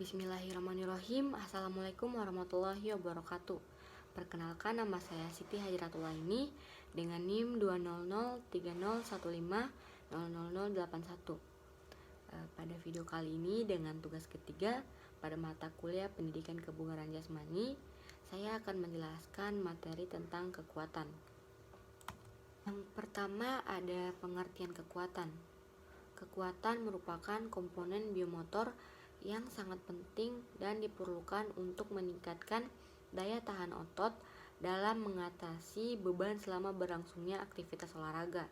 Bismillahirrahmanirrahim. Assalamualaikum warahmatullahi wabarakatuh. Perkenalkan, nama saya Siti Hajratulaini dengan NIM 2003015000081. Pada video kali ini dengan tugas ketiga pada mata kuliah Pendidikan Kebugaran Jasmani, saya akan menjelaskan materi tentang kekuatan. Yang pertama ada pengertian kekuatan. Kekuatan merupakan komponen biomotor yang sangat penting dan diperlukan untuk meningkatkan daya tahan otot dalam mengatasi beban selama berlangsungnya aktivitas olahraga.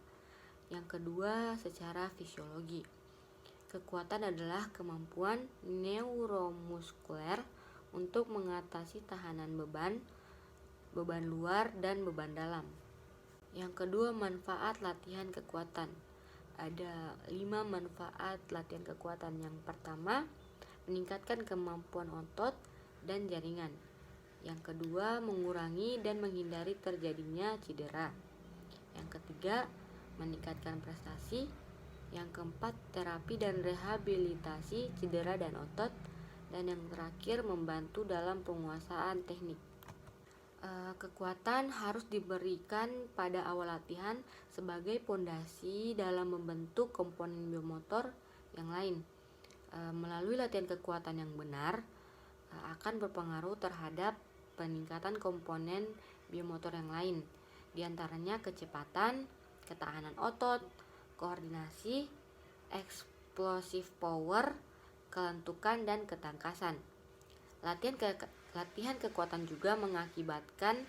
Yang kedua, secara fisiologi. Kekuatan adalah kemampuan neuromuskuler untuk mengatasi tahanan beban luar dan beban dalam. Yang kedua, manfaat latihan kekuatan. Ada 5 manfaat latihan kekuatan. Yang pertama, meningkatkan kemampuan otot dan jaringan. Yang kedua, mengurangi dan menghindari terjadinya cedera. Yang ketiga, meningkatkan prestasi. Yang keempat, terapi dan rehabilitasi cedera dan otot. Dan yang terakhir, membantu dalam penguasaan teknik. Kekuatan harus diberikan pada awal latihan sebagai pondasi dalam membentuk komponen biomotor yang lain. Melalui latihan kekuatan yang benar akan berpengaruh terhadap peningkatan komponen biomotor yang lain, diantaranya kecepatan, ketahanan otot, koordinasi, explosive power, kelentukan, dan ketangkasan. Latihan kekuatan juga mengakibatkan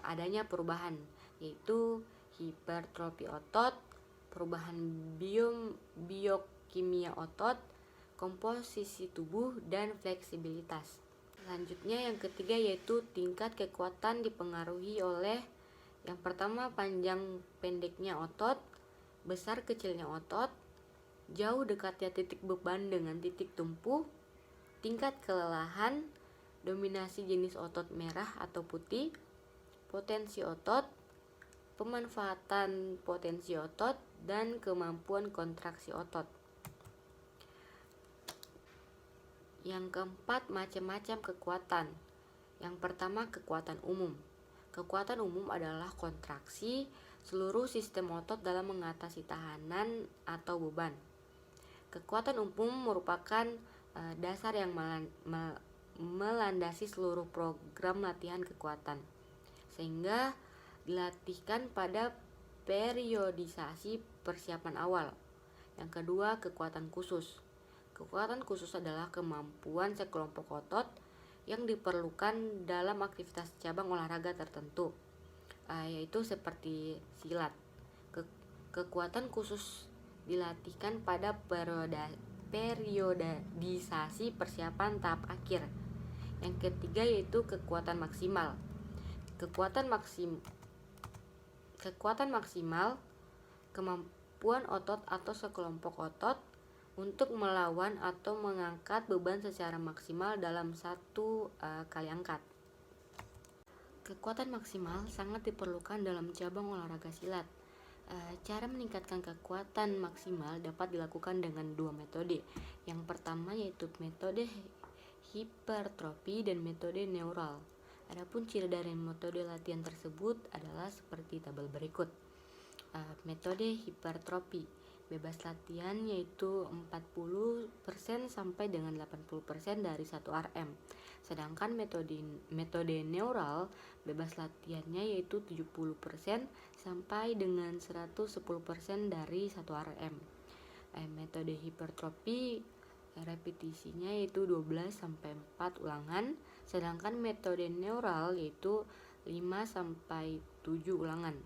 adanya perubahan, yaitu hipertrofi otot, perubahan biokimia otot, komposisi tubuh, dan fleksibilitas. Selanjutnya yang ketiga yaitu tingkat kekuatan dipengaruhi oleh yang pertama, panjang pendeknya otot, besar kecilnya otot, jauh dekatnya titik beban dengan titik tumpu, tingkat kelelahan, dominasi jenis otot merah atau putih, potensi otot, pemanfaatan potensi otot, dan kemampuan kontraksi otot. Yang keempat, macam-macam kekuatan. Yang pertama, kekuatan umum. Kekuatan umum adalah kontraksi seluruh sistem otot dalam mengatasi tahanan atau beban. Kekuatan umum merupakan dasar yang melandasi seluruh program latihan kekuatan, sehingga dilatihkan pada periodisasi persiapan awal. Yang kedua, kekuatan khusus. Kekuatan khusus adalah kemampuan sekelompok otot yang diperlukan dalam aktivitas cabang olahraga tertentu, yaitu seperti silat. Kekuatan khusus dilatihkan pada periodisasi persiapan tahap akhir. Yang ketiga yaitu kekuatan maksimal. Kekuatan maksimal kemampuan otot atau sekelompok otot untuk melawan atau mengangkat beban secara maksimal dalam satu kali angkat. Kekuatan maksimal sangat diperlukan dalam cabang olahraga silat. Cara meningkatkan kekuatan maksimal dapat dilakukan dengan 2 metode. Yang pertama yaitu metode hipertrofi dan metode neural. Adapun ciri dari metode latihan tersebut adalah seperti tabel berikut. Metode hipertrofi, bebas latihan yaitu 40% sampai dengan 80% dari 1 RM. Sedangkan metode neural, bebas latihannya yaitu 70% sampai dengan 110% dari 1 RM. Metode hipertrofi, repetisinya yaitu 12 sampai 4 ulangan, sedangkan metode neural yaitu 5 sampai 7 ulangan.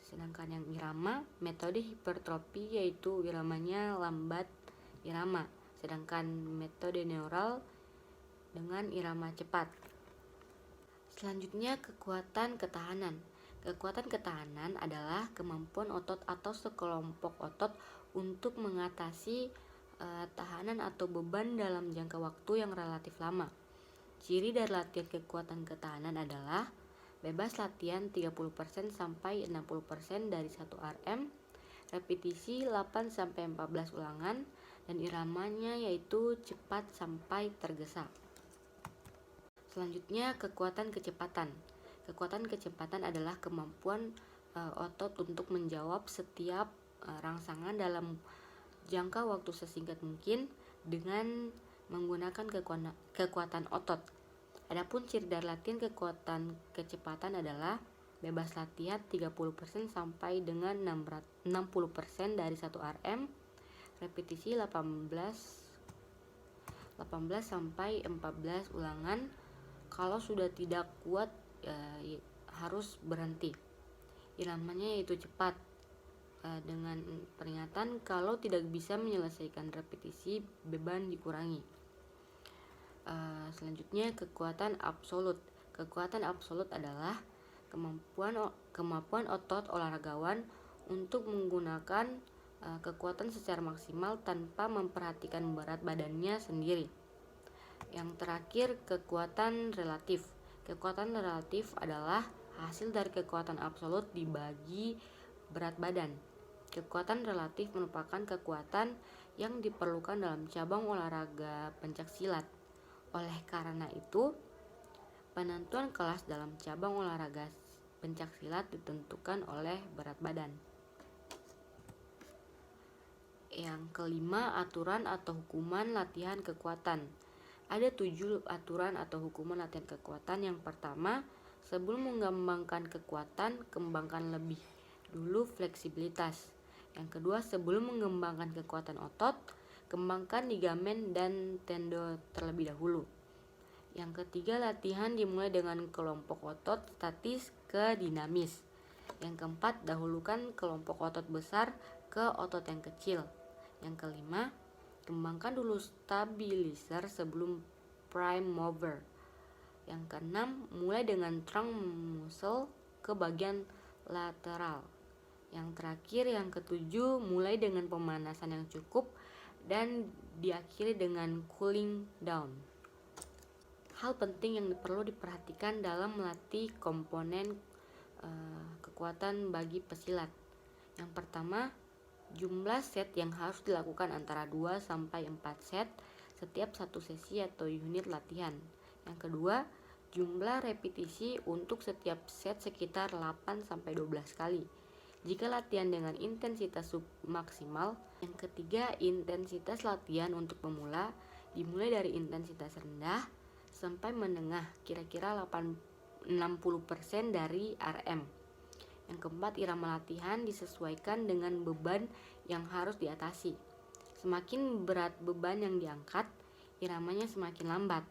Sedangkan yang irama, metode hipertrofi yaitu iramanya lambat irama, sedangkan metode neural dengan irama cepat. Selanjutnya, kekuatan ketahanan. Kekuatan ketahanan adalah kemampuan otot atau sekelompok otot untuk mengatasi tahanan atau beban dalam jangka waktu yang relatif lama. Ciri dari latihan kekuatan ketahanan adalah bebas latihan 30% sampai 60% dari 1 RM, repetisi 8 sampai 14 ulangan, dan iramanya yaitu cepat sampai tergesa. Selanjutnya, kekuatan kecepatan. Kekuatan kecepatan adalah kemampuan otot untuk menjawab setiap rangsangan dalam jangka waktu sesingkat mungkin dengan menggunakan kekuatan otot. Adapun ciri dari latihan kekuatan kecepatan adalah bebas latihan 30% sampai dengan 60% dari 1 RM, repetisi 18 sampai 14 ulangan. Kalau sudah tidak kuat harus berhenti. Iramanya yaitu cepat, dengan peringatan kalau tidak bisa menyelesaikan repetisi beban dikurangi. Selanjutnya, kekuatan absolut. Kekuatan absolut adalah kemampuan otot olahragawan untuk menggunakan kekuatan secara maksimal tanpa memperhatikan berat badannya sendiri. Yang terakhir, kekuatan relatif. Kekuatan relatif adalah hasil dari kekuatan absolut dibagi berat badan. Kekuatan relatif merupakan kekuatan yang diperlukan dalam cabang olahraga pencaksilat. Oleh karena itu, penentuan kelas dalam cabang olahraga pencaksilat ditentukan oleh berat badan. Yang kelima, aturan atau hukuman latihan kekuatan. Ada 7 aturan atau hukuman latihan kekuatan. Yang pertama, sebelum mengembangkan kekuatan, kembangkan lebih dulu fleksibilitas. Yang kedua, sebelum mengembangkan kekuatan otot, kembangkan ligamen dan tendon terlebih dahulu. Yang ketiga, latihan dimulai dengan kelompok otot statis ke dinamis. Yang keempat, dahulukan kelompok otot besar ke otot yang kecil. Yang kelima, kembangkan dulu stabilizer sebelum prime mover. Yang keenam, mulai dengan trunk muscle ke bagian lateral. Yang terakhir, yang ketujuh, mulai dengan pemanasan yang cukup dan diakhiri dengan cooling down. Hal penting yang perlu diperhatikan dalam melatih komponen kekuatan bagi pesilat. Yang pertama, jumlah set yang harus dilakukan antara 2 sampai 4 set setiap satu sesi atau unit latihan. Yang kedua, jumlah repetisi untuk setiap set sekitar 8 sampai 12 kali. Jika latihan dengan intensitas submaksimal. Yang ketiga, intensitas latihan untuk pemula dimulai dari intensitas rendah sampai menengah, kira-kira 60% dari RM. Yang keempat, irama latihan disesuaikan dengan beban yang harus diatasi. Semakin berat beban yang diangkat, iramanya semakin lambat.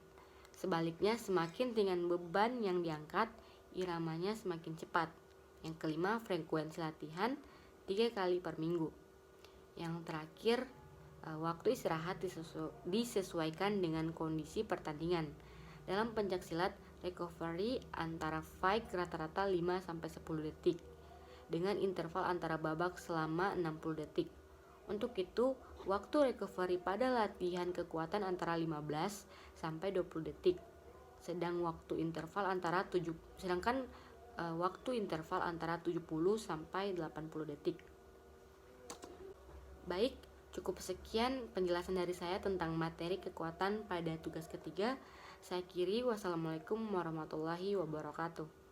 Sebaliknya, semakin ringan beban yang diangkat, iramanya semakin cepat. Yang kelima, frekuensi latihan 3 kali per minggu. Yang terakhir, waktu istirahat disesuaikan dengan kondisi pertandingan. Dalam pencaksilat, recovery antara fight rata-rata 5 sampai 10 detik dengan interval antara babak selama 60 detik. Untuk itu, waktu recovery pada latihan kekuatan antara 15 sampai 20 detik. Waktu interval antara 70 sampai 80 detik. Baik, cukup sekian penjelasan dari saya tentang materi kekuatan pada tugas ketiga. Saya akhiri, wassalamualaikum warahmatullahi wabarakatuh.